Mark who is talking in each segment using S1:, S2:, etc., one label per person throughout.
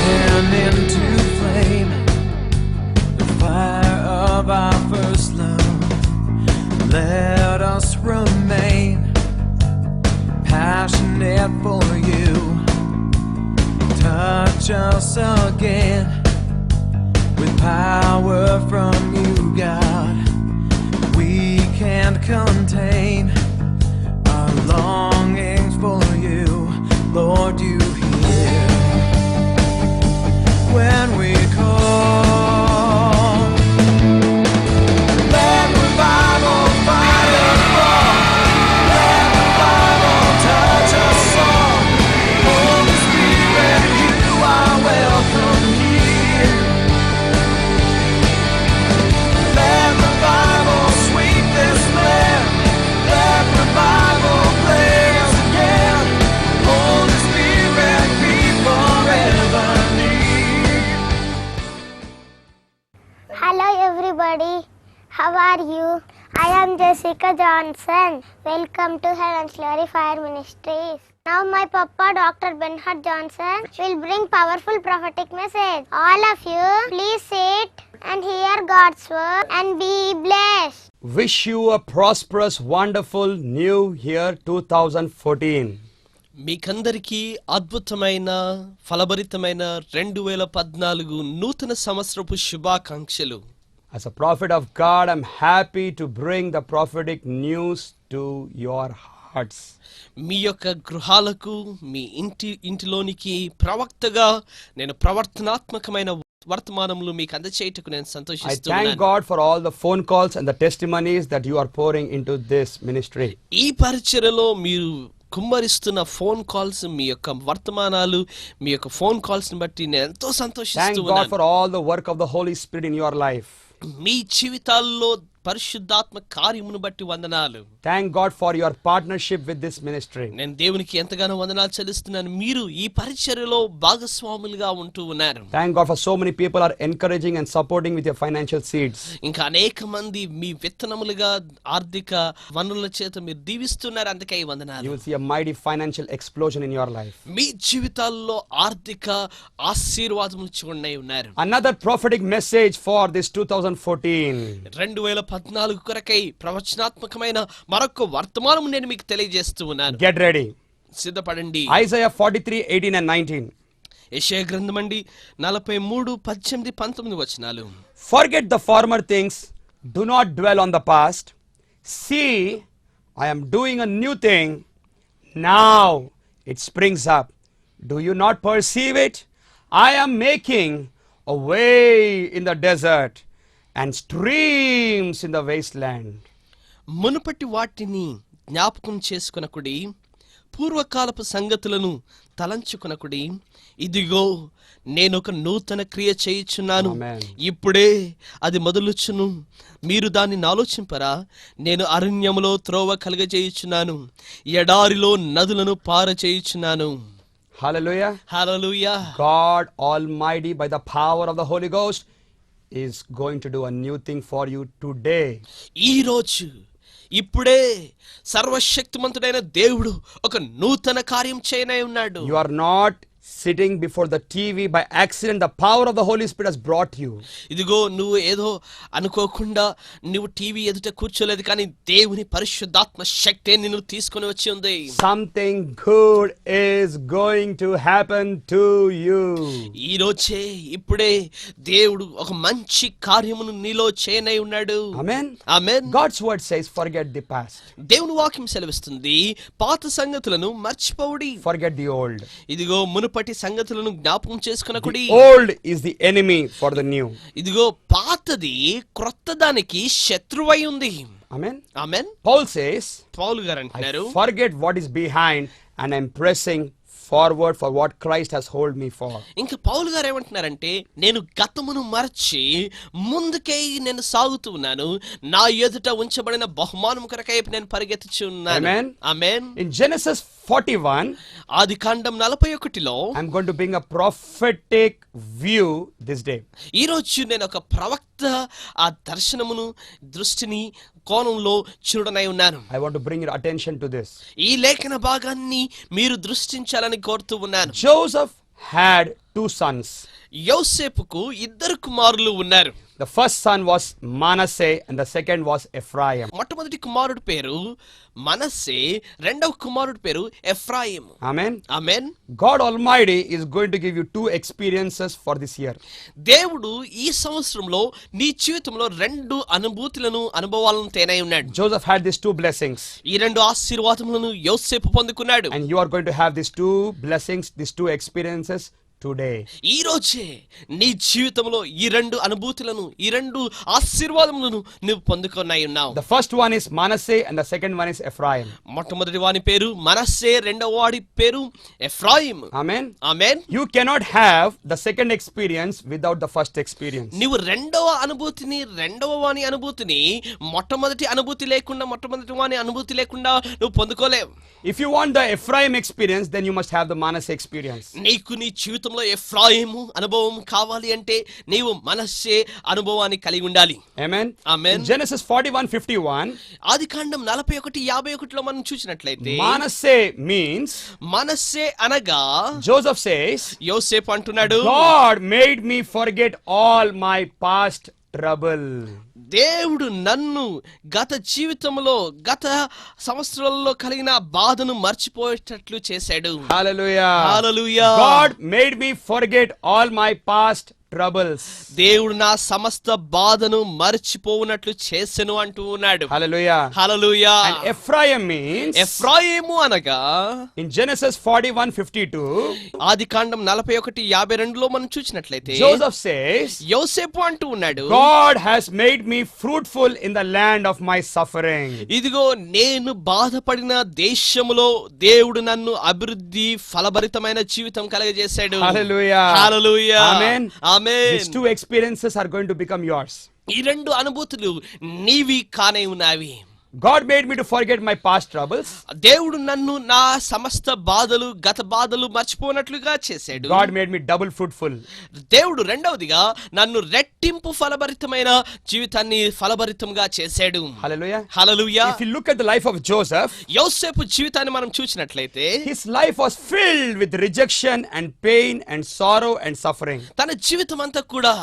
S1: fan into flame the fire of our first love. Let us remain passionate for you. Touch us again with power from you, God. We can't contain our longings for you. Lord, you hear when we call. Let revival fire fall. Let revival touch us all. Holy Spirit, you are welcome here. Let revival sweep this land. Let revival blaze again. Holy Spirit, be forever near.
S2: Hello everybody, how are you? I am Jessica Johnson. Welcome to Heaven's Glory Fire Ministries. Now my papa Dr. Benhard Johnson will bring powerful prophetic message. All of you please sit and hear God's word and be blessed.
S3: Wish you a prosperous, wonderful new year 2014.
S4: మీకందరికీ అద్భుతమైన ఫలభరితమైన 2014 నూతన సంవత్సరపు శుభాకాంక్షలు.
S3: As a prophet of God, I'm happy to bring the prophetic news to your hearts.
S4: మీ యొక్క గృహాలకు మీ ఇంటిలోనికి ప్రవక్తగా నేను ప్రవర్తనాత్మకమైన వర్తమానములు మీకు అందచేయటకు నేను
S3: I
S4: సంతోషిస్తున్నాను.
S3: thank God for all the phone calls and the testimonies that you are pouring into this ministry.
S4: ఈ పరిచర్యలో మీరు కుమ్మరిస్తున్న ఫోన్ కాల్స్, మీ యొక్క వర్తమానాలు, మీ యొక్క ఫోన్ కాల్స్ ని బట్టి నేను ఎంతో
S3: Thank God
S4: సంతోషిస్తున్నాను.
S3: for all the work of the Holy Spirit in your life.
S4: మీ జీవితాల్లో పరిశుద్ధాత్మ కార్యమును బట్టి వందనాలు.
S3: Thank God for your partnership with this ministry.
S4: నేను దేవునికి ఎంతగానో వందనాలు చెల్లిస్తున్నాను. మీరు ఈ పరిచర్యలో భాగస్వాములుగా ఉంటూ ఉన్నారు.
S3: Thank God for so many people are encouraging and supporting with your financial seeds.
S4: ఇంకా అనేక మంది మీ విత్తనములుగా ఆర్థిక వనరుల చేత మీరు దీవిస్తున్నారు. అందుకే ఈ
S3: You
S4: వందనాలు.
S3: will see a mighty financial explosion in your life.
S4: మీ జీవితాల్లో ఆర్థిక ఆశీర్వాదములు చూడనే ఉన్నారు.
S3: Another prophetic message for this 2014.
S4: 2014 కొరకై ప్రవచనాత్మకమైన మరొక వర్తమానము నేను మీకు తెలియజేస్తూ ఉన్నాను.
S3: Get ready.
S4: సిద్ధపడండి.
S3: Isaiah 43, 18 and 19.
S4: యెషయా గ్రంథమండి 43, 18, 19 వచనాలు.
S3: Forget the former things, do not dwell on the past. See, I am doing a new thing. Now it springs up. Do you not perceive it? I am making a way in the desert and streams in the wasteland.
S4: మునుపటి వాటిని జ్ఞాపకం చేసుకొనకుడి, పూర్వకాలపు సంగతులను తలంచుకొనకుడి. ఇదిగో నేనొక నూతన క్రియ చేయుచున్నాను,
S3: Amen.
S4: ఇప్పుడే అది మొదలుచును. మీరు దాన్ని ఆలోచింపరా? నేను అరణ్యములో త్రోవ కలుగజేయుచున్నాను, ఎడారిలో నదులను పారచేయుచున్నాను.
S3: Hallelujah.
S4: Hallelujah.
S3: God Almighty, by the power of the Holy Ghost, is going to do a new thing for you today.
S4: ఈ రోజు ఇప్పుడే సర్వశక్తిమంతుడైన దేవుడు ఒక నూతన కార్యం చేయనే ఉన్నాడు.
S3: You are not sitting before the TV by accident. The power of the Holy Spirit has brought you.
S4: ఇదిగో నువ్వు ఏదో అనుకోకుండా నువ్వు టీవీ ఎదుట కూర్చోలేదు, కానీ దేవుని పరిశుద్ధాత్మ శక్తి నిన్ను తీసుకొని వచ్చి ఉంది.
S3: Something good is going to happen to you.
S4: ఈ రోజే ఇప్పుడే దేవుడు ఒక మంచి కార్యమును నీలో చేయనై ఉన్నాడు.
S3: Amen.
S4: Amen.
S3: God's word says, forget the past.
S4: దేవుని వాక్యం సెలవిస్తుంది, పాత సంగతులను మర్చిపోవుడి.
S3: Forget the old.
S4: ఇదిగో మునుపటి సంగతులను జ్ఞాపకం చేసుకొనకుడి.
S3: The old is the enemy for the new.
S4: ఇదిగో పాతది క్రొత్త దానికి శత్రువై ఉంది.
S3: Amen.
S4: ఆమేన్.
S3: Paul says,
S4: పౌలు గారు
S3: I
S4: అంటున్నారు,
S3: forget what is behind and I'm pressing forward for what Christ has hold me for.
S4: ఇంకా పౌలు గారు ఏమంటున్నారంటే, నేను గతమును మరచి ముందుకే నేను సాగుతూ ఉన్నాను, నా ఎదుట ఉంచబడిన బహుమానం కొరకై నేను పరిగెత్తుచున్నాను.
S3: Amen.
S4: Amen.
S3: In Genesis 41,
S4: Adikandam 41లో
S3: I'm going to bring a prophetic view this day.
S4: ఈ రోజు నేను ఒక ప్రవక్త ఆ దర్శనమును దృష్టిని కోణంలో చూడనై ఉన్నాను.
S3: I want to bring your attention to this.
S4: ఈ లేఖన భాగాన్ని మీరు దృష్టించాలని కోరుతూ ఉన్నాను.
S3: Joseph had 2 sons.
S4: యోసేపుకు 2 కుమారులు ఉన్నారు.
S3: The first son was Manasseh and the second was Ephraim.
S4: మొట్టమొదటి కుమారుడి పేరు మనస్సే, రెండవ కుమారుడి పేరు ఎఫ్రాయిము.
S3: Amen.
S4: Amen.
S3: God Almighty is going to give you 2 experiences for this year.
S4: దేవుడు ఈ సంవత్సరంలో నీ జీవితంలో 2 అనుభవాలను తేనై ఉన్నాడు.
S3: Joseph had these 2 blessings.
S4: ఈ 2 ఆశీర్వాదములను యోసేపు పొందుకున్నాడు.
S3: And you are going to have these 2 blessings, these 2 experiences today.
S4: ఈ రోజే నీ జీవితంలో ఈ 2 అనుభూతులను, ఈ 2 ఆశీర్వాదములను నువ్వు పొందుకున్నాయి ఉన్నావు.
S3: The first one is Manasseh and the second one is Ephraim.
S4: మొట్టమొదటి వాని పేరు మనస్సే, రెండవ వాడి పేరు ఎఫ్రాయిము.
S3: Amen.
S4: Amen.
S3: You cannot have the second experience without the first experience.
S4: నీవు రెండవ వాని అనుభూతిని మొట్టమొదటి వాని అనుభూతి లేకుండా నువ్వు పొందుకోలేవు.
S3: If you want the Ephraim experience, then you must have the Manasseh experience.
S4: నీకు నీ జీవితంలో ఎఫ్రాయిము అనుభవం కావాలి అంటే నీవు మనస్సే అనుభవాన్ని కలిగి ఉండాలి.
S3: Amen.
S4: Amen.
S3: In Genesis 41:51,
S4: ఆదికాండం 41:51లో మనం చూసినట్లయితే
S3: Manasseh means,
S4: మనస్సే అనగా
S3: Joseph says,
S4: యోసేపు అంటున్నాడు,
S3: God made me forget all my past trouble.
S4: దేవుడు నన్ను గత జీవితంలో గత సంవత్సరాల్లో కలిగిన బాధను మర్చిపోయేటట్లు చేశాడు.
S3: Hallelujah.
S4: Hallelujah.
S3: God made me forget all my past troubles.
S4: దేవుడు నా సమస్త బాధను మర్చిపోవునట్లు చేసెను అంటూ ఉన్నాడు.
S3: Hallelujah.
S4: Hallelujah.
S3: And Ephraim means,
S4: ఎఫ్రాయిము అనగా
S3: in Genesis 41:52,
S4: ఆదికాండం 41:52లో మనం చూసినట్లయితే
S3: Joseph says,
S4: యోసేపు అంటూ ఉన్నాడు,
S3: God has made me fruitful in the land of my suffering.
S4: ఇదిగో నేను బాధపడిన దేశములో దేవుడు నన్ను అభివృద్ధి ఫలభరితమైన జీవితం కలగజేశాడు.
S3: Hallelujah.
S4: Hallelujah.
S3: Amen.
S4: Amen.
S3: These 2 experiences are going to become yours.
S4: ఈ 2 అనుభూతులు నీవి కానే ఉన్నవి.
S3: God made me to forget my past troubles.
S4: దేవుడు నన్ను నా సమస్త బాధలు, గత బాధలు మర్చిపోనట్లుగా చేశాడు.
S3: God made me double fruitful.
S4: దేవుడు రెండవదిగా నన్ను రెట్టింపు ఫలభరితమైన జీవితాన్ని ఫలభరితంగా చేశాడు.
S3: Hallelujah.
S4: Hallelujah.
S3: If you look at the life of Joseph,
S4: యోసేపు జీవితాన్ని మనం చూసినట్లయితే
S3: his life was filled with rejection and pain and sorrow and suffering.
S4: తన జీవితం అంతా కూడా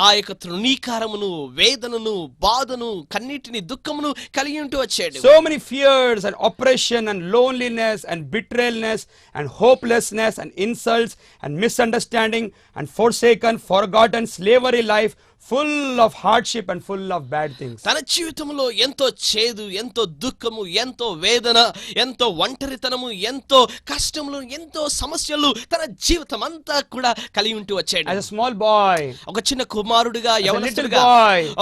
S4: ఆ యొక్క తృణీకారమును, వేదనను, బాధను, కన్నీటిని, దుఃఖమును కలిగి ఉంటూ వచ్చాడు.
S3: So many fears and oppression and loneliness and betrayalness and hopelessness and insults and misunderstanding and forsaken, forgotten slavery life, full of hardship and full of bad things.
S4: తన జీవితంలో ఎంతో చేదు, ఎంతో దుఃఖము, ఎంతో వేదన, ఎంతో ఒంటరితనము, ఎంతో కష్టములు, ఎంతో సమస్యలు తన జీవితం అంతా కూడా కలిగి ఉంటూ వచ్చాడు.
S3: As a small boy,
S4: ఒక చిన్న కుమారుడిగా, యవనస్తుడిగా,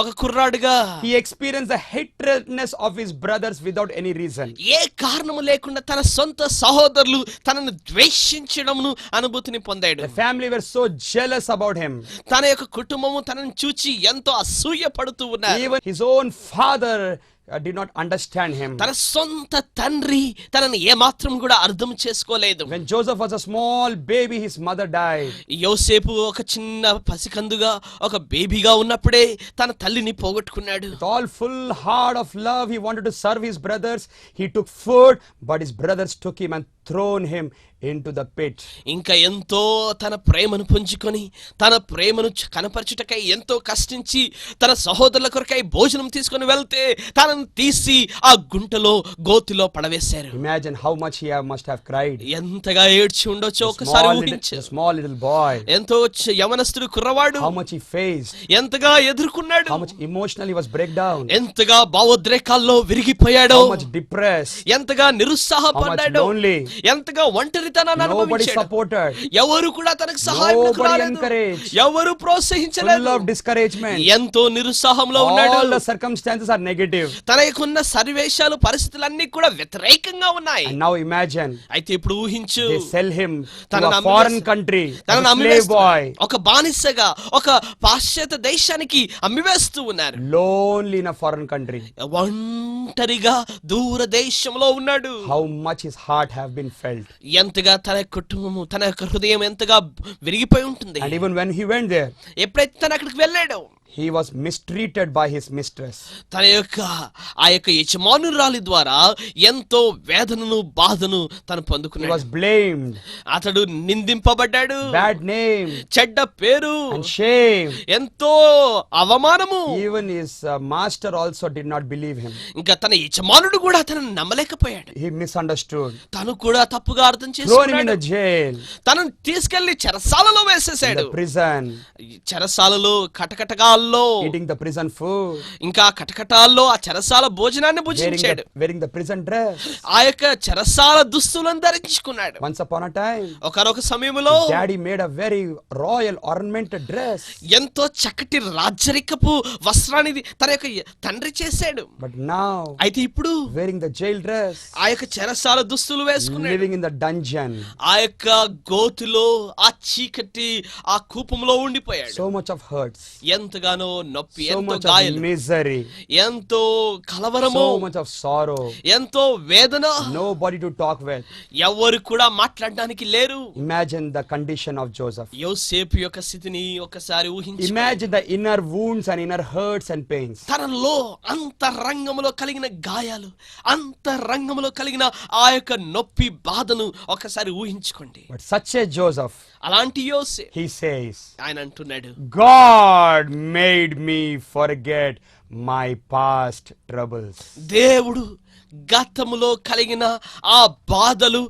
S4: ఒక కుర్రాడుగా
S3: he experienced the hatredness of his brothers without any reason.
S4: ఏ కారణము లేకుండా తన సొంత సహోదరులు తనను ద్వేషించడమును అనుభూతిని పొందాడు.
S3: The family were so jealous about him.
S4: తన యొక్క కుటుంబము తనను చూచి ఎంతో అసూయ పడుతూ ఉన్నారు.
S3: Even his own father did not understand him.
S4: తన సొంత తండ్రి తనని ఏమాత్రం కూడా అర్థం చేసుకోలేదు.
S3: When Joseph was a small baby, his mother died.
S4: యోసేపు ఒక చిన్న పసికందుగా, ఒక బేబీగా ఉన్నప్పుడే తన తల్లిని పోగొట్టుకున్నాడు.
S3: With all full heart of love, he wanted to serve his brothers. He took food, but his brothers took him and thrown him into the pit.
S4: ఇంకా ఎంతో తన ప్రేమను పుంజుకొని, తన ప్రేమను కనపరచుటకై ఎంతో కష్టించి తన సహోదరుల కొరకై భోజనం తీసుకొని వెళ్తే తనను తీసి ఆ గుంటలో, గోతిలో పడవేశారు.
S3: Imagine how much he must have cried.
S4: ఎంతగా ఏడ్చి ఉండొచ్చో ఒకసారి ఊహించు.
S3: Small little boy.
S4: ఎంతో యవనస్తుడు కుర్రవాడు
S3: How much he faced.
S4: ఎంతగా ఎదుర్కొన్నాడు.
S3: How much emotionally was breakdown.
S4: ఎంతగా భావోద్రేకాల్లో విరిగిపోయాడు.
S3: How much depressed.
S4: ఎంతగా నిరుత్సాహపడ్డాడు.
S3: How much lonely.
S4: ఎంతగా ఒంటరితనాన్ని
S3: Nobody
S4: అనుభవించాడు.
S3: supported.
S4: ఎవరు కూడా తనకు సహాయం
S3: Nobody encouraged.
S4: ఎవరు
S3: Full
S4: ప్రోత్సహించలేదు.
S3: of discouragement.
S4: ఎంతో నిరుత్సాహంలో ఉన్నాడు.
S3: All the circumstances are negative.
S4: తనకున్న సర్వేశాలు, పరిస్థితులన్నీ కూడా వ్యతిరేకంగా ఉన్నాయి.
S3: And now imagine,
S4: అయితే ఇప్పుడు ఊహించు,
S3: they sell him to
S4: తనను
S3: a foreign country, as
S4: తనను
S3: a slave boy.
S4: ఒక బానిసగా ఒక పాశ్చాత్య దేశానికి అమ్మివేస్తూ ఉన్నారు.
S3: Lonely in a foreign country.
S4: ఒంటరిగా దూర దేశంలో ఉన్నాడు.
S3: How much his heart have been felt.
S4: ఎంతగా తన కుటుంబము, తన యొక్క హృదయం ఎంతగా విరిగిపోయి ఉంటుంది.
S3: And even when he went there,
S4: ఎప్పుడైతే తను అక్కడికి వెళ్ళాడో,
S3: he was mistreated by his mistress.
S4: తన యొక్క ఆ యొక్క యజమానురాలి ద్వారా ఎంతో వేదనను బాధను తను
S3: He
S4: పొందుకున్నాడు.
S3: was blamed,
S4: అతడు నిందింపబడ్డాడు.
S3: bad name
S4: చెడ్డ పేరు,
S3: and shame.
S4: ఎంతో అవమానము.
S3: Even his master also did not believe him.
S4: ఇంకా తన యజమానుడు కూడా అతను నమ్మలేకపోయాడు.
S3: He misunderstood.
S4: తను కూడా తప్పుగా అర్థం
S3: Thrown him in the
S4: చేసుకున్నాడు.
S3: jail,
S4: తనను తీసుకెళ్లి చెరసాలలో
S3: in
S4: వేసేసాడు.
S3: the prison,
S4: చెరసాలలో కటకటగాల్లో,
S3: eating the prison food,
S4: ఇంకా కటకటాల్లో ఆ చెరసాల భోజనాన్ని భుజించాడు.
S3: wearing the prison dress.
S4: ఆ యొక్క చెరసాల దుస్తులను ధరించుకున్నాడు.
S3: Once upon a time,
S4: ఒకనొక సమయంలో
S3: daddy made a very royal ornamented dress.
S4: ఎంతో చక్కటి రాజరికపు వస్త్రాన్ని తన యొక్క తండ్రి చేశాడు.
S3: But now,
S4: అయితే ఇప్పుడు
S3: wearing the jail dress,
S4: ఆ యొక్క చెరసాల దుస్తులు వేసుకున్నాడు.
S3: living in the dungeon,
S4: ఆ యొక్క గోతులో, ఆ చీకటి, ఆ కూపంలో ఉండిపోయాడు.
S3: so much of hurts,
S4: ఎంతగానో నొప్పి,
S3: so
S4: ఎంతో
S3: much of
S4: గాయాలు,
S3: misery,
S4: ఎంతో కలవరము,
S3: so much of sorrow,
S4: ఎంతో వేదన,
S3: nobody to talk with.
S4: ఎవరు కూడా మాట్లాడడానికి లేరు.
S3: Imagine the condition of Joseph.
S4: యోసేపు యొక్క స్థితిని ఒకసారి ఊహించు.
S3: Imagine the inner wounds and inner hurts and pains.
S4: తనలో అంతరంగములో కలిగిన గాయాలు, అంతరంగములో కలిగిన ఆ యొక్క నొప్పి బాధను ఒకసారి ఊహించుకోండి.
S3: But such a Joseph,
S4: అలాంటి యోసేపు
S3: he says,
S4: ఆయన అంటున్నాడు,
S3: God made me forget my past troubles.
S4: దేవుడు గతములో కలిగిన ఆ బాధలు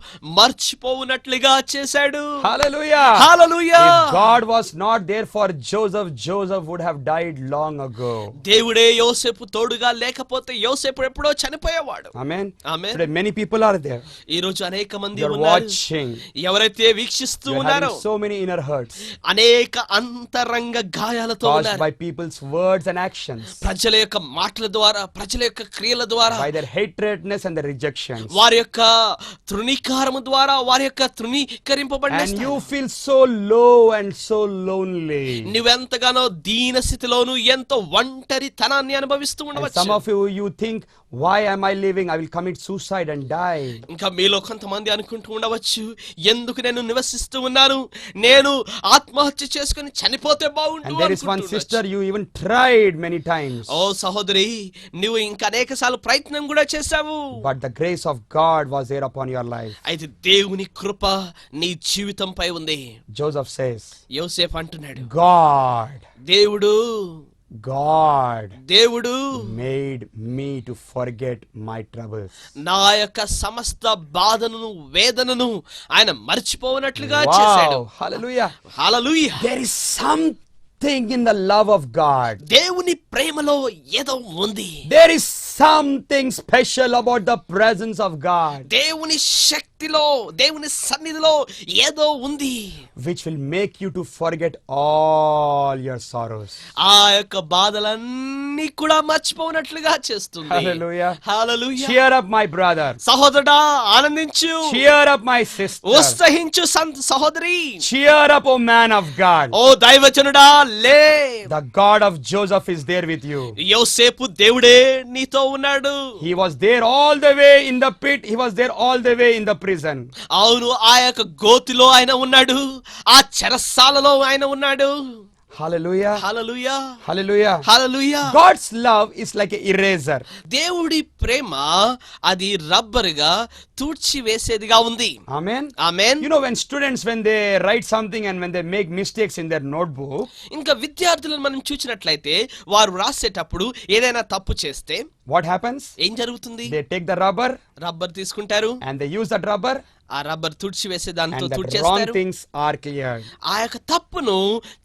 S4: మర్చిపోవునట్లుగా చేశాడు.
S3: Hallelujah.
S4: Hallelujah.
S3: If God was not there for Joseph, Joseph would have died long ago.
S4: దేవుడే యోసేపు తోడుగా లేకపోతే యోసేపు ఎప్పుడో చనిపోయేవాడు.
S3: Amen.
S4: Amen.
S3: Today many people are there.
S4: ఈ రోజు అనేక మంది
S3: They are
S4: ఉన్నారు.
S3: watching.
S4: ఎవరైతే వీక్షిస్తూ
S3: They are
S4: ఉన్నారో
S3: having so many inner hurts
S4: అనేక అంతరంగ గాయాలతో
S3: caused
S4: ఉన్నారు.
S3: by people's words and actions,
S4: ప్రజల యొక్క మాటల ద్వారా, ప్రజల యొక్క క్రియల ద్వారా,
S3: by their hatredness and their rejections.
S4: వారి యొక్క తృణీకారము ద్వారా, వారి యొక్క తృణీకరింపబడిన
S3: And you
S4: స్థానం.
S3: feel so low and so lonely.
S4: నువ్వెంతగానో దీన స్థితిలోను ఎంతో ఒంటరితనాన్ని అనుభవిస్తూ
S3: And
S4: ఉండవచ్చు.
S3: some of you think, why am I living? I will commit suicide and die.
S4: ఇంకా మీలో కొంతమంది అనుకుంటూ ఉండవచ్చు, ఎందుకు నేను నివసిస్తూ ఉన్నాను, నేను ఆత్మహత్య చేసుకుని చనిపోతే బాగుండు
S3: And there is one
S4: అనుకుంటూ
S3: sister,
S4: ఉండొచ్చు.
S3: you even tried many times.
S4: ఓ సహోదరి, నువ్వు ఇంకా అనేక సార్లు ప్రయత్నం కూడా చేశావు.
S3: But the grace of God was there upon your life.
S4: అయితే దేవుని కృప నీ జీవితంపై ఉంది.
S3: Joseph says,
S4: యోసేపు అంటున్నాడు,
S3: God
S4: దేవుడు
S3: made me to forget my troubles.
S4: నా యొక్క సమస్త బాధను, వేదనను ఆయన మర్చిపోనట్లుగా చేశాడు.
S3: Wow, hallelujah.
S4: Hallelujah.
S3: There is something in the love of God.
S4: దేవుని ప్రేమలో ఏదో ఉంది.
S3: There is something special about the presence of God,
S4: దేవుని శక్తిలో, దేవుని సన్నిధిలో ఏదో ఉంది,
S3: which will make you to forget all your sorrows.
S4: ఆ యొక్క బాధలన్నీ కూడా మర్చిపోనట్లుగా చేస్తుంది.
S3: Hallelujah.
S4: Hallelujah.
S3: Cheer up, my brother.
S4: సహోదరుడా, ఆనందించు.
S3: Cheer up, my sister.
S4: ఉత్సహించు సహోదరి.
S3: Cheer up, O man of God.
S4: ఓ దైవజనుడా, లే.
S3: The God of Joseph is there with you.
S4: యోసేపు దేవుడే నీతో ఉన్నాడు.
S3: He was there all the way in the pit. He was there all the way in the prison.
S4: అవును, ఆ యొక్క గోతిలో ఆయన ఉన్నాడు, ఆ చెరసాలలో ఆయన ఉన్నాడు.
S3: Hallelujah.
S4: Hallelujah.
S3: Hallelujah.
S4: Hallelujah.
S3: God's love is like an eraser.
S4: దేవుడి ప్రేమ అది రబ్బరుగా తుడిచి వేసేదిగా ఉంది.
S3: Amen.
S4: Amen.
S3: You know, when students, when they write something and when they make mistakes in their notebook,
S4: ఇంకా విద్యార్థులను మనం చూసినట్లయితే వారు రాసేటప్పుడు ఏదైనా తప్పు చేస్తే
S3: what happens?
S4: ఏం జరుగుతుంది?
S3: They take the rubber
S4: rubber తీసుకుంటారు,
S3: and they use that rubber,
S4: ఆ రబ్బర్ తుడిచి వేసే దాంతో
S3: and the wrong
S4: తుడిచేస్తారు.
S3: things are cleared.
S4: ఆ యొక్క తప్పును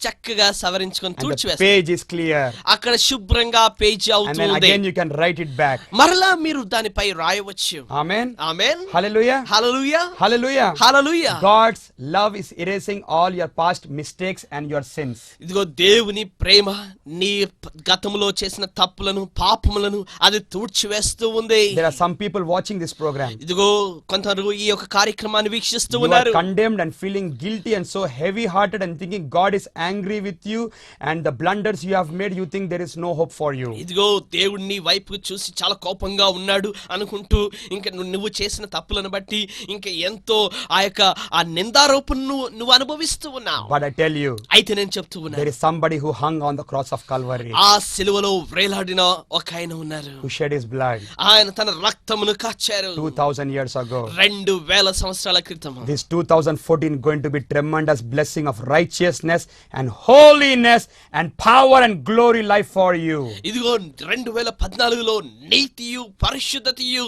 S4: చక్కగా సవరించుకొని
S3: And the
S4: తుడిచివేస్తారు.
S3: page is clear.
S4: అక్కడ శుభ్రంగా పేజీ
S3: And
S4: అవుతూ
S3: then
S4: ఉంది.
S3: again you can write it back.
S4: మరలా మీరు దానిపై రాయవచ్చు.
S3: Amen.
S4: Amen.
S3: Hallelujah.
S4: Hallelujah.
S3: Hallelujah.
S4: Hallelujah.
S3: God's love is erasing all your past mistakes and your sins.
S4: ఇదిగో దేవుని ప్రేమ నీ గతములో చేసిన తప్పులను, పాపములను అది తుడిచివేస్తూ ఉంది.
S3: There are some people watching this program.
S4: ఇదిగో కొందరు ఈ యొక్క కార్యక్రమాన్ని వీక్షిస్తూ
S3: You are
S4: ఉన్నారు.
S3: condemned and feeling guilty and so heavy hearted and thinking God is angry with you and the blunders you have made, you think there is no hope for you.
S4: ఇదిగో దేవుడు నీ వైపు చూసి చాలా కోపంగా ఉన్నాడు అనుకుంటూ ఇంకా నువ్వు చేసిన తప్పులను బట్టి ఇంకా ఎంతో ఆ యొక్క ఆ నిందారోపణను నువ్వు అనుభవిస్తూ ఉన్నావు.
S3: But I tell you,
S4: అయితే నేను చెప్తూ
S3: there
S4: ఉన్నాను,
S3: is somebody who hung on the cross of Calvary,
S4: ఆ సిలువలో వ్రేలాడిన ఒక ఆయన ఉన్నారు.
S3: who shed his blood
S4: ఆయన తన రక్తమును కాచారు
S3: 2000 years ago.
S4: 2000 సంవత్సరాల క్రితం.
S3: This 2014 going to be tremendous blessing of righteousness and holiness and power and glory life for you.
S4: ఇదిగో 2014లో నీతియు పరిశుద్ధతయు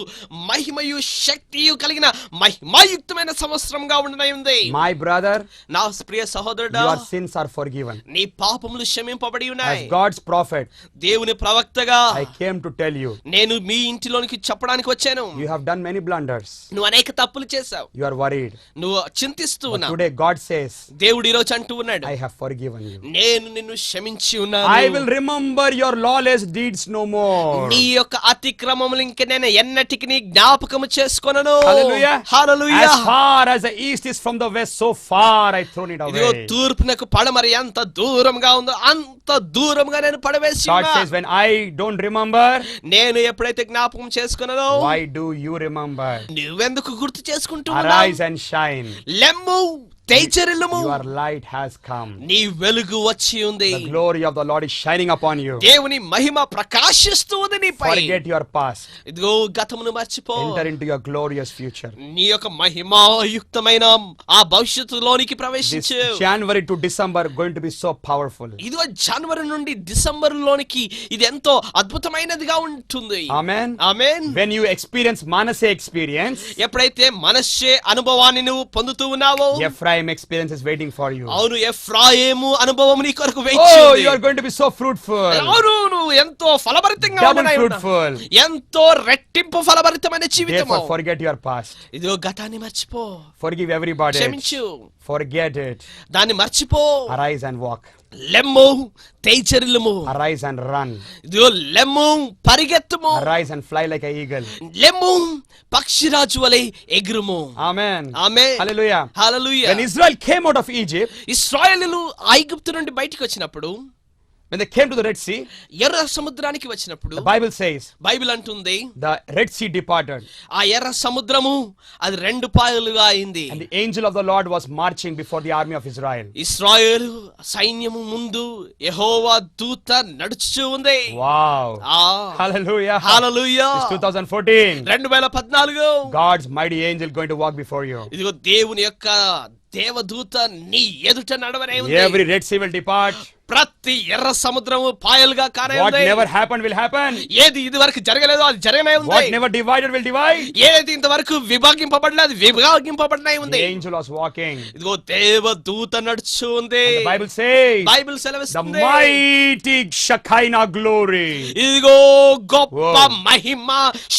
S4: మహిమయు శక్తియు కలిగిన మహిమాయుక్తమైన సంవత్సరంగా ఉండనుంది.
S3: My brother,
S4: నా ప్రియ సహోదరుడా,
S3: your sins are forgiven.
S4: నీ పాపములు క్షమింపబడి ఉన్నాయి.
S3: As God's prophet,
S4: దేవుని ప్రవక్తగా
S3: I came to tell you,
S4: నేను మీ ఇంటిలోనికి చెప్పడానికి వచ్చాను.
S3: you have done many blunders.
S4: నువ్వు అనేక తప్పులు చేశావు.
S3: You are worried.
S4: నువ్వు చింతిస్తూ
S3: But
S4: ఉన్నావు.
S3: today God says,
S4: దేవుడు ఈ రోజు అంటూ ఉన్నాడు,
S3: I have forgiven you.
S4: నేను నిన్ను క్షమించి ఉన్నాను.
S3: I will remember your lawless deeds no more.
S4: నీ యొక్క అతిక్రమములు ఇంక నేను ఎన్నటికి నీ జ్ఞాపకము చేసుకొనను.
S3: Hallelujah.
S4: Hallelujah.
S3: As far as the east is from the west, so far I thrown it
S4: ఇదిగో
S3: away.
S4: తూర్పునకు పడమర ఎంత దూరంగా ఉందో అంత దూరంగా నేను పడవేసి
S3: God
S4: ఉన్నా.
S3: says, when I don't remember,
S4: నేను ఎప్పుడైతే జ్ఞాపకం చేసుకున్నానో,
S3: why do you remember?
S4: నువ్వెందుకు గుర్తు చేసుకుంటూ ఉన్నావు?
S3: Arise and shine.
S4: లెమ్ము తేజరిల్లుము.
S3: Your light has come.
S4: నీ వెలుగు వచ్చి ఉంది.
S3: The glory of the Lord is shining upon you.
S4: దేవుని మహిమ ప్రకాశిస్తూ ఉంది నీపై.
S3: Forget your past.
S4: ఇదిగో గతమును మర్చిపో.
S3: Enter into your glorious future.
S4: నీ యొక్క మహిమాయుక్తమైన ఆ భవిష్యత్తులోనికి
S3: This
S4: ప్రవేశించు.
S3: January to December going to be so powerful.
S4: ఇదిగో జనవరి నుండి డిసెంబర్ లోనికి ఇది ఎంతో అద్భుతమైనదిగా ఉంటుంది.
S3: Amen.
S4: Amen.
S3: When you experience Manasseh experience,
S4: ఎప్పుడైతే మనష్షే అనుభవాన్ని నువ్వు పొందుతూ ఉన్నావో,
S3: Ephraim experience is waiting for you.
S4: అవును ఎఫ్రాయిము అనుభవం నీ కొరకు వేచి
S3: Oh,
S4: ఉంది.
S3: you are going to be so fruitful.
S4: అవును నువ్వు ఎంతో ఫలభరితంగా
S3: Double
S4: ఉండనై ఉన్నావు.
S3: fruitful.
S4: ఎంతో రెట్టింపు ఫలభరితమైన జీవితము.
S3: Therefore, forget your past.
S4: ఇదిగో గతాన్ని మర్చిపో.
S3: Forgive everybody.
S4: క్షమించు.
S3: Forget it.
S4: దాన్ని మర్చిపో.
S3: Arise and walk.
S4: లెమ్ము తేజరిల్లుము.
S3: Arise and run.
S4: ఇదిగో లెమ్ము పరిగెత్తుము.
S3: Arise and fly like an eagle.
S4: లెమ్ము పక్షిరాజు వలె ఎగురుము.
S3: Amen.
S4: Amen.
S3: Hallelujah.
S4: Hallelujah.
S3: When Israel came out of Egypt,
S4: ఇశ్రాయేలీయులు ఐగుప్తు నుండి బయటికి వచ్చినప్పుడు,
S3: when they came to the Red Sea,
S4: ఎర్ర సముద్రానికి వచ్చినప్పుడు
S3: the Bible says,
S4: బైబిల్ అంటుంది,
S3: the Red Sea departed,
S4: ఆ ఎర్ర సముద్రము అది రెండు పాయలుగా అయింది.
S3: and the angel of the Lord was marching before the army of Israel.
S4: ఇశ్రాయేలు సైన్యము ముందు యెహోవా దూత నడుచుచూ ఉంది.
S3: Wow.
S4: ఆ
S3: Hallelujah.
S4: Hallelujah.
S3: It's 2014.
S4: 2014
S3: God's mighty angel going to walk before you.
S4: ఇదిగో దేవుని యొక్క దేవదూత నీ ఎదుట నడవనే ఉంది.
S3: Every Red Sea will depart.
S4: ప్రతి ఎర్ర సముద్రము పాయలుగా కానే
S3: What
S4: ఉంది.
S3: never happened will happen.
S4: ఏది ఇది వరకు జరగలేదో అది జరగనే ఉంది.
S3: What never divided will divide.
S4: ఏది ఇంతవరకు విభాగింపబడలేదు అది విభాగింపబడనే ఉంది.
S3: The angel was walking.
S4: ఇదిగో దేవదూత నడుచు ఉంది.
S3: And the Bible says,
S4: Bible
S3: the
S4: సెలవిస్తుంది,
S3: mighty Shekinah glory,
S4: ఇదిగో గొప్ప
S3: Wow.
S4: Mahima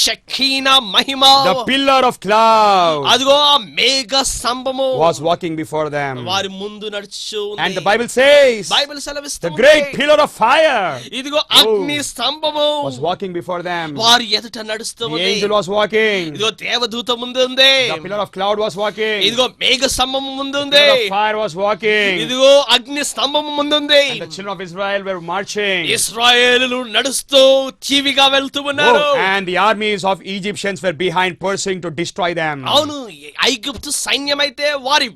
S4: షకీన Mahima,
S3: the pillar of cloud,
S4: అదిగో ఆ మేఘ స్తంభము
S3: was walking before them.
S4: వారి ముందు నడుచు
S3: And the
S4: ఉంది.
S3: Bible says,
S4: బైబిల్
S3: the
S4: సెలవిస్తుంది,
S3: great pillar of fire
S4: ఇదిగో అగ్ని స్తంభము
S3: was walking before them.
S4: వారి ఎదుట నడుస్తూ
S3: The
S4: ఉంది.
S3: angel was walking.
S4: ఇదిగో దేవదూత ముందు ఉంది.
S3: The pillar of cloud was walking.
S4: ఇదిగో మేఘ స్తంభము ముందు
S3: The
S4: ఉంది.
S3: pillar of fire was walking.
S4: ఇదిగో అగ్ని స్తంభము ముందు ఉంది.
S3: And the children of Israel were marching.
S4: ఇశ్రాయేలులు నడుస్తూ చీవిగా వెళ్తూ ఉన్నారు.
S3: Oh, and the armies of Egyptians were behind, pursuing to destroy them.
S4: అవును ఐగుప్తు సైన్యం అయితే వారి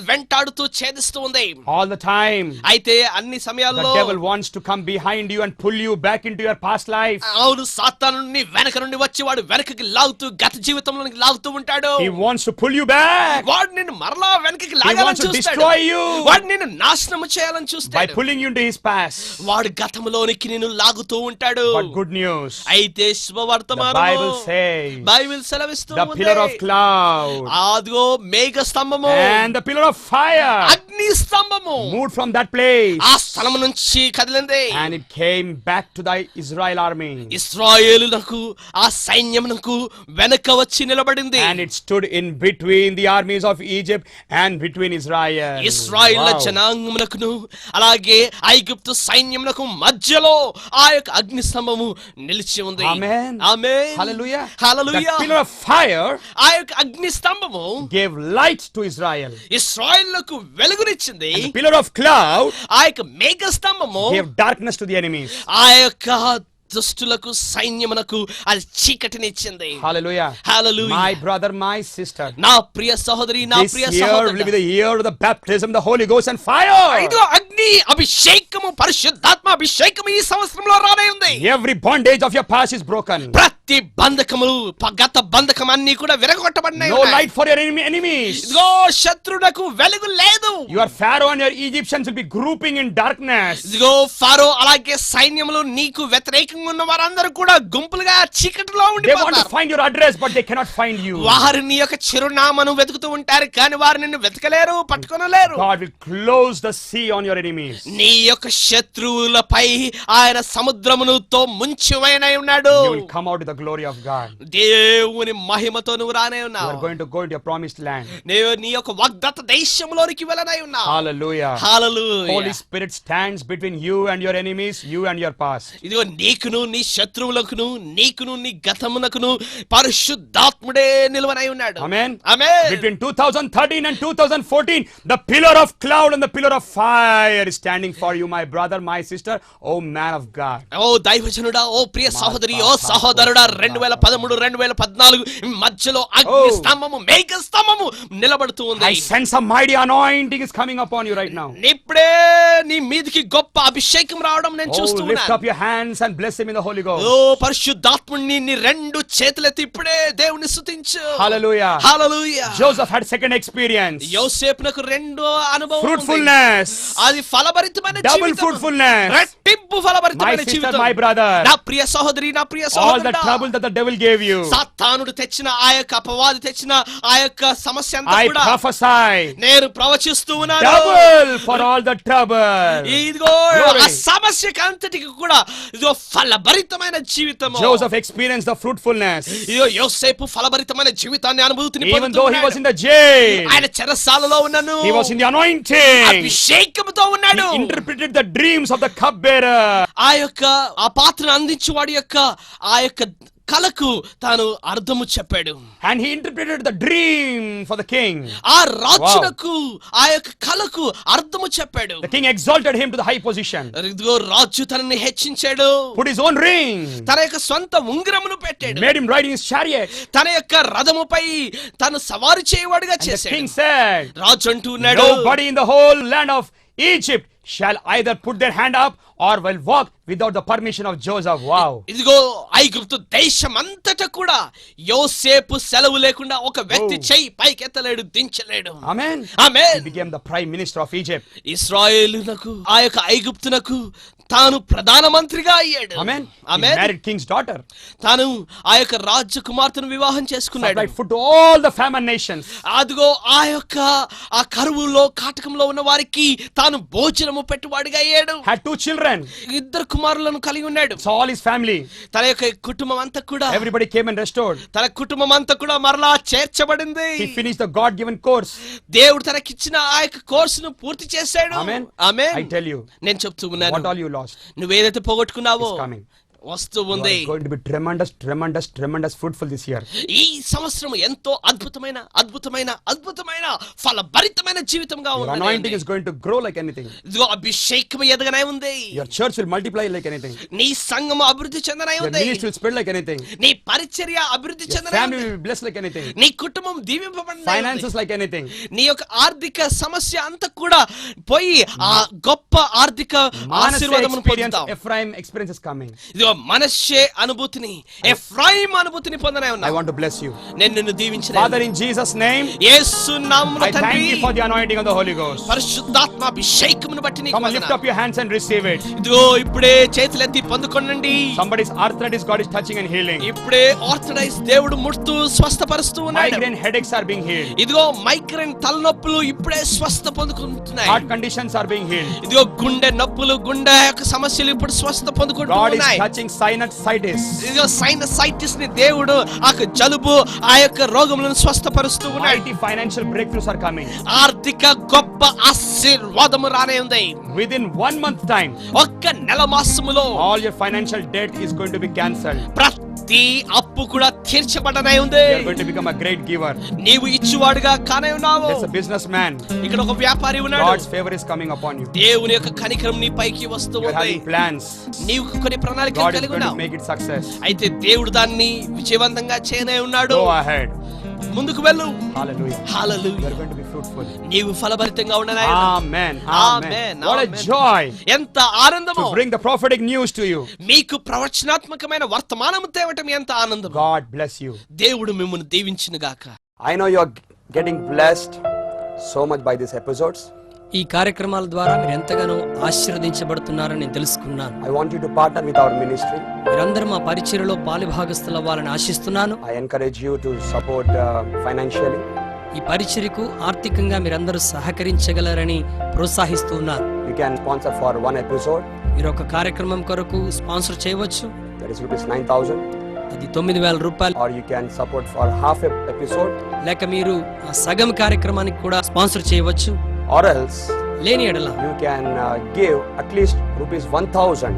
S4: వెంటాడుతూ ఛేదిస్తూ ఉంది.
S3: All the time,
S4: అయితే అన్ని
S3: the
S4: సమయాల్లో
S3: devil wants to come behind you and pull you back into your past life.
S4: అవును సాతాను నీ వెనక నుండి వచ్చి వాడు వెనకకి లాగుతూ గత జీవితంలోనికి లాగుతూ ఉంటాడు.
S3: He wants to pull you back
S4: వాడు నిన్ను మరలా వెనకకి
S3: wants
S4: లాగాలని
S3: to
S4: చూస్తాడు.
S3: destroy you.
S4: వాడు నిన్ను నాశనము చేయాలని
S3: by
S4: చూస్తాడు.
S3: pulling you into his past.
S4: వాడు గతంలోనికి నిన్ను లాగుతూ ఉంటాడు.
S3: But good news,
S4: అయితే
S3: the
S4: శుభవర్తమానము
S3: Bible says,
S4: బైబిల్ సెలవిస్తూ
S3: the
S4: ఉంది,
S3: pillar of cloud
S4: అదిగో మేఘ స్తంభము
S3: and the pillar of fire
S4: అగ్ని స్తంభము
S3: moved from that place.
S4: ఆ స్థలం నుంచి కదిలింది.
S3: And it came back to the Israel army.
S4: ఇశ్రాయేలునకు ఆ సైన్యమునకు వెనక వచ్చి నిలబడింది.
S3: And it stood in between the armies of Egypt and between Israel.
S4: ఇశ్రాయేలు జనాంగమునకును అలాగే ఐగుప్తు సైన్యమునకు మధ్యలో ఆ యొక్క అగ్ని స్తంభము నిలిచి ఉంది.
S3: Amen.
S4: Amen.
S3: Hallelujah.
S4: Hallelujah.
S3: That pillar of fire
S4: ఆ యొక్క అగ్ని స్తంభము
S3: gave light to Israel.
S4: ఇశ్రాయేలుకు వెలుగునిచ్చింది.
S3: And the pillar of cloud
S4: ఆ యొక్క మేఘ స్తంభము
S3: gave darkness to the enemies.
S4: ఆ యొక్క దుష్టులకు సైన్యమునకు అది చీకటిని ఇచ్చింది.
S3: Hallelujah.
S4: Hallelujah.
S3: My brother, my sister.
S4: నా ప్రియ సహోదరి, నా
S3: This
S4: Priya
S3: year will be
S4: సహోదరుడు,
S3: the year of the baptism, the Holy Ghost and fire.
S4: ఇదిగో అగ్ని అభిషేకము, పరిశుద్ధాత్మ అభిషేకము ఈ సంవత్సరంలో రానే ఉంది.
S3: Every bondage of your past is broken.
S4: ప్రతి బంధకములు, గత బంధకం అన్ని కూడా విరగొట్టబడినాయి.
S3: No light for your enemies.
S4: ఇదిగో శత్రువులకు వెలుగు లేదు.
S3: Your Pharaoh and your Egyptians will be grouping in darkness.
S4: ఇదిగో ఫరో అలాగే సైన్యములు నీకు వ్యతిరేకంగా ఉన్న వారందరూ కూడా గుంపులుగా చీకటిలో
S3: They want to
S4: ఉండిపోతారు.
S3: find your address, but they cannot find you.
S4: వారు నీ యొక్క చిరునామాను వెతుకుతూ ఉంటారు, కానీ వారు నిన్ను వెతకలేరు, పట్టుకొనలేరు.
S3: God will close the sea on your enemies.
S4: నీ యొక్క శత్రువులపై ఆయన సముద్రమునుతో ముంచివైనై ఉన్నాడు.
S3: You will come out with the glory of God.
S4: దేవుని మహిమతో నువ్వు రానే
S3: You
S4: ఉన్నావు.
S3: are going to go into your promised land.
S4: నీవు నీ యొక్క వాగ్దత్త దేశంలోనికి వెళ్ళనై ఉన్నావు.
S3: Hallelujah.
S4: Hallelujah.
S3: Holy Spirit stands between you and your enemies, you and your past.
S4: ఇదిగో నీకును నీ శత్రువులకును నీకును నీ గతమునకును పరిశుద్ధాత్ముడే నిలువనై ఉన్నాడు.
S3: Amen.
S4: Amen.
S3: Between 2013 and 2014, the pillar of cloud and the pillar of fire is standing for you, my brother, my sister, oh man of God.
S4: ఓ దైవజనుడా, ఓ ప్రియ సహోదరి, ఓ సహోదరుడా, 2013 2014 మధ్యలో అగ్ని స్తంభము, మేఘ స్తంభము నిలబడుతూ ఉంది.
S3: I sense a mighty anointing is coming upon you right now.
S4: ఇప్పుడే నీ మీదకి గొప్ప అభిషేకం రావడం నేను
S3: Oh,
S4: చూస్తూ
S3: lift
S4: ఉన్నాను.
S3: up your hands and bless him in the Holy Ghost.
S4: ఓ పరిశుద్ధాత్ముని నీ రెండు చేతులెత్తి ఇప్పుడే దేవుని స్తుతించు.
S3: Hallelujah.
S4: Hallelujah.
S3: Joseph had second experience.
S4: యోసేపునకు రెండో అనుభవం ఉంది.
S3: Fruitfulness.
S4: అది ఫలభరితమైన
S3: Double
S4: జీవితం.
S3: fruitfulness.
S4: రెట్టింపు
S3: My
S4: ఫలభరితమైన
S3: sister,
S4: జీవితం.
S3: my brother.
S4: నా ప్రియ సహోదరి, నా ప్రియ
S3: All the
S4: సహోదరుడా,
S3: trouble that the devil gave you,
S4: సాతానుడు తెచ్చిన ఆ యొక్క అపవాది తెచ్చిన ఆ యొక్క సమస్య అంతా
S3: I
S4: కూడా
S3: prophesy
S4: నేను ప్రవచిస్తూ ఉన్నాను.
S3: double for all the trouble.
S4: ఇదిగో
S3: Glory.
S4: ఆ సమస్యకి అంతటికి కూడా ఇదిగో ఫలభరితమైన జీవితము.
S3: Joseph experienced the fruitfulness.
S4: ఇదిగో యోసేపు ఫలభరితమైన జీవితాన్ని అనుభూతిని
S3: Even though he was
S4: పొందుతున్నాడు.
S3: in the jail,
S4: ఆయన చెరసాలలో ఉన్నను,
S3: he was in the anointing.
S4: అభిషేకముతో ఉన్నాడు.
S3: He interpreted the dreams of the cupbearer.
S4: ఆ యొక్క ఆ పాత్రను అందించేవాడి యొక్క ఆ యొక్క కలకు తాను అర్థము చెప్పాడు.
S3: And he interpreted the dream for the king.
S4: ఆ రాజునకు ఆ యొక్క కలకు అర్థము చెప్పాడు.
S3: The king exalted him to the high position.
S4: ఇదిగో రాజు తనని హెచ్చించాడు.
S3: Put his own ring.
S4: తన యొక్క సొంత ఉంగరమును పెట్టాడు.
S3: Made him ride in his chariot.
S4: తన యొక్క రథముపై తను సవారు చేయవాడిగా
S3: And the
S4: చేశాడు.
S3: king said,
S4: రాజు అంటూ ఉన్నాడు,
S3: nobody in the whole land of Egypt shall either put their hand up or will walk without the permission of Joseph. Wow.
S4: ఇదిగో ఐగుప్తు దేశం అంతటా కూడా యోసేపు సెలవు లేకుండా ఒక వ్యక్తి చెయ్యి పైకెత్తలేడు, దించలేడు.
S3: Amen.
S4: Amen.
S3: He became the prime minister of Egypt.
S4: ఇశ్రాయేలునకు ఆ యొక్క ఐగుప్తునకు తాను ప్రధానమంత్రిగా అయ్యాడు.
S3: Amen. He
S4: amen.
S3: married king's daughter.
S4: తాను ఆ యొక్క రాజకుమార్తెను వివాహం చేసుకున్నాడు.
S3: Supplied food to all the famine nations.
S4: అదిగో ఆ యొక్క ఆ కరువులో కాటకంలో ఉన్న వారికి తాను భోజనము పెట్టువాడిగా అయ్యాడు.
S3: Had 2 children.
S4: ఇద్దరు కుమారులను కలిగి ఉన్నాడు.
S3: So all his family,
S4: తన యొక్క కుటుంబం అంతా కూడా
S3: everybody came and restored.
S4: తన కుటుంబం అంతా కూడా మరలా చేర్చబడింది.
S3: He finished the God-given course.
S4: దేవుడు తనకిచ్చిన ఆ యొక్క కోర్సును పూర్తి చేశాడు.
S3: Amen.
S4: Amen.
S3: I tell you,
S4: నేను చెప్తూ ఉన్నాను,
S3: what all you lost
S4: నువ్వేదైతే పోగొట్టుకున్నావో
S3: is coming.
S4: వస్తూ
S3: You
S4: ఉంది.
S3: are going to be tremendous fruitful this year.
S4: ఈ సంవత్సరం ఎంతో అద్భుతమైన అద్భుతమైన అద్భుతమైన ఫలభరితమైన జీవితంగా
S3: Your
S4: ఉంది.
S3: anointing is going to grow like anything.
S4: ఇదిగో అభిషేకం ఎదగనే ఉంది.
S3: Your church will multiply like anything.
S4: నీ సంఘము అభివృద్ధి చెందనే
S3: Your
S4: ఉంది.
S3: ministry will spread like anything.
S4: నీ పరిచర్య అభివృద్ధి
S3: Your
S4: చెందనే
S3: family
S4: ఉంది.
S3: will be blessed like anything.
S4: నీ కుటుంబం దీవింపబడిన
S3: Finances like anything.
S4: నీ యొక్క ఆర్థిక సమస్య అంతా కూడా పోయి ఆ గొప్ప ఆర్థిక
S3: Manasseh
S4: ఆశీర్వాదమును
S3: experience,
S4: పొందుతావు.
S3: Ephraim experience is coming.
S4: ఇదిగో మనష్షే అనుభూతిని, ఎఫ్రాయిం అనుభూతిని పొందనే
S3: I
S4: ఉన్నావు.
S3: want to bless you.
S4: నేను నిన్ను దీవించిన
S3: Father, in Jesus' name,
S4: యేసు నామమున
S3: I thank
S4: తండ్రి,
S3: you for the anointing of the Holy Ghost.
S4: పరిశుద్ధాత్మ అభిషేకమును బట్టి నీకు
S3: Come on, lift
S4: వందనాలు.
S3: up your hands and receive it.
S4: ఇదిగో ఇప్పుడే చేతులెత్తి పొందుకోనండి.
S3: Somebody's arthritis, God is touching and healing.
S4: ఇప్పుడే ఆర్థరైటిస్ దేవుడు ముడుతూ స్వస్థపరుస్తూ ఉన్నాడు.
S3: Migraine headaches are being healed.
S4: ఇదిగో మైగ్రేన్ తలనొప్పులు ఇప్పుడే స్వస్థ పొందుకుంటున్నాయి.
S3: Heart conditions are being healed.
S4: ఇదిగో గుండె నొప్పులు, గుండె యొక్క సమస్యలు ఇప్పుడు స్వస్థ
S3: God is
S4: పొందుకుంటున్నాయి.
S3: touching sinusitis.
S4: ఇదిగో సైనసైటిస్ ని దేవుడు ఆ జలుబు, ఆ యొక్క రోగములను స్వస్థపరుస్తూ ఉన్నాడు.
S3: Mighty financial breakthroughs are coming.
S4: ఆర్థిక గొప్ప ఆశీర్వాదము రానే ఉంది.
S3: Within 1 month time,
S4: ఒక్క నెల మాసములో
S3: all your financial debt is going to be cancelled.
S4: ప్రతి అప్పు కూడా తీర్చబడనే ఉంది.
S3: You are going to become a great giver.
S4: నీవు ఇచ్చువాడుగా కానే ఉన్నావు.
S3: There's a businessman.
S4: ఇక్కడ ఒక వ్యాపారి ఉన్నాడు.
S3: God's favor is coming upon you.
S4: దేవుని యొక్క కనికరం నీ పైకి వస్తూ
S3: You are
S4: ఉంది.
S3: having plans.
S4: నీవు కొన్ని ప్రణాళికలు
S3: God is
S4: కలిగి
S3: going to
S4: ఉన్నావు.
S3: make it success.
S4: అయితే దేవుడు దాన్ని విజయవంతంగా చేయనే ఉన్నాడు.
S3: Go ahead.
S4: ముందుకు వెళ్ళు.
S3: Hallelujah. You
S4: hallelujah.
S3: are going to be fruitful.
S4: నీవు ఫలభరితంగా ఉండనా.
S3: Amen.
S4: Amen.
S3: What a
S4: Amen.
S3: joy
S4: ఎంత ఆనందమో.
S3: to bring the prophetic news to you.
S4: మీకు ప్రవచనాత్మకమైన వర్తమానము తేవటం ఎంత ఆనందం.
S3: God bless you.
S4: దేవుడు మిమ్మల్ని దీవించును గాక.
S3: I know you are getting blessed so much by these episodes.
S5: ఈ కార్యక్రమాల ద్వారా మీరు ఎంతగానో ఆశీర్వదించబడుతున్నారని నేను తెలుసుకున్నాను.
S3: I want you to partner with our ministry.
S5: మీరందరూ మా పరిచర్యలో పాలుభాగస్తులు అవ్వాలని ఆశిస్తున్నాను.
S3: I encourage you to support financially.
S5: ఈ పరిచర్యకు ఆర్థికంగా మీరందరూ సహకరించగలరని ప్రోత్సహిస్తూ ఉన్నారు.
S3: You can sponsor for one episode.
S5: మీరు ఒక కార్యక్రమం కొరకు స్పాన్సర్ చేయవచ్చు.
S3: That is rupees 9,000.
S5: అది 9,000 రూపాయలు.
S3: Or you can support for half a episode.
S5: లేక మీరు ఆ సగం కార్యక్రమానికి కూడా స్పాన్సర్ చేయవచ్చు.
S3: Or else
S5: లేని ఎడల
S3: you can give at least rupees 1,000.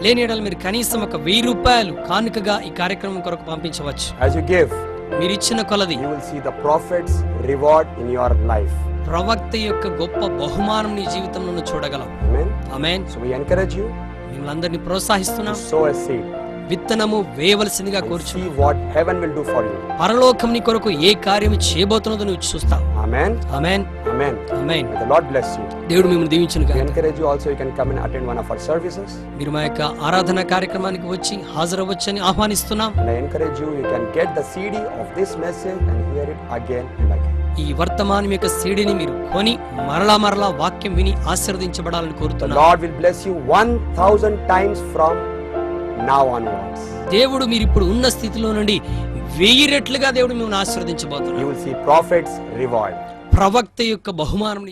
S5: లేని ఎడల మీరు కనీసం ఒక 1,000 రూపాయలు కానుకగా ఈ కార్యక్రమం కొరకు పంపించవచ్చు.
S3: As you give,
S5: మీరు ఇచ్చిన కొలది
S3: you will see the prophet's reward in your life.
S5: ప్రవక్త యొక్క గొప్ప బహుమానం నీ జీవితంలో చూడగలం.
S3: Amen.
S5: Amen.
S3: So we encourage you
S5: మిమ్మల్ని అందరినీ ప్రోత్సహిస్తున్నాం.
S3: to sow a seed.
S5: విత్తనము వేయవలసిందిగా
S3: And
S5: కోరుచు.
S3: see what heaven will do for you.
S5: పరలోకం నీ కొరకు ఏ కార్యము చేయబోతున్నదో నువ్వు చూస్తావు.
S3: Amen.
S5: Amen.
S3: Amen.
S5: Amen.
S3: May the Lord bless you.
S5: దేవుడు మిమ్మల్ని దీవించును
S3: We
S5: గాక.
S3: encourage you also, you can come and attend one of our services.
S5: మీరు మా యొక్క ఆరాధన కార్యక్రమానికి వచ్చి హాజరవ్వచ్చని ఆహ్వానిస్తున్నాం.
S3: And I encourage you, you can get the CD of this message and hear it again and again.
S5: ఈ వర్తమానం యొక్క సీడీని మీరు కొని మరలా వాక్యం విని ఆశీర్వదించబడాలని
S3: The
S5: కోరుతున్నాం.
S3: Lord will bless you 1,000 times from now onwards.
S5: దేవుడు మీరు ఇప్పుడు ఉన్న స్థితిలో నుండి 1000 రెట్లుగా దేవుడు మిమ్మల్ని ఆశీర్వదించబోతున్నాడు.
S3: You will see prophet's reward.
S5: ప్రవక్త యొక్క బహుమానం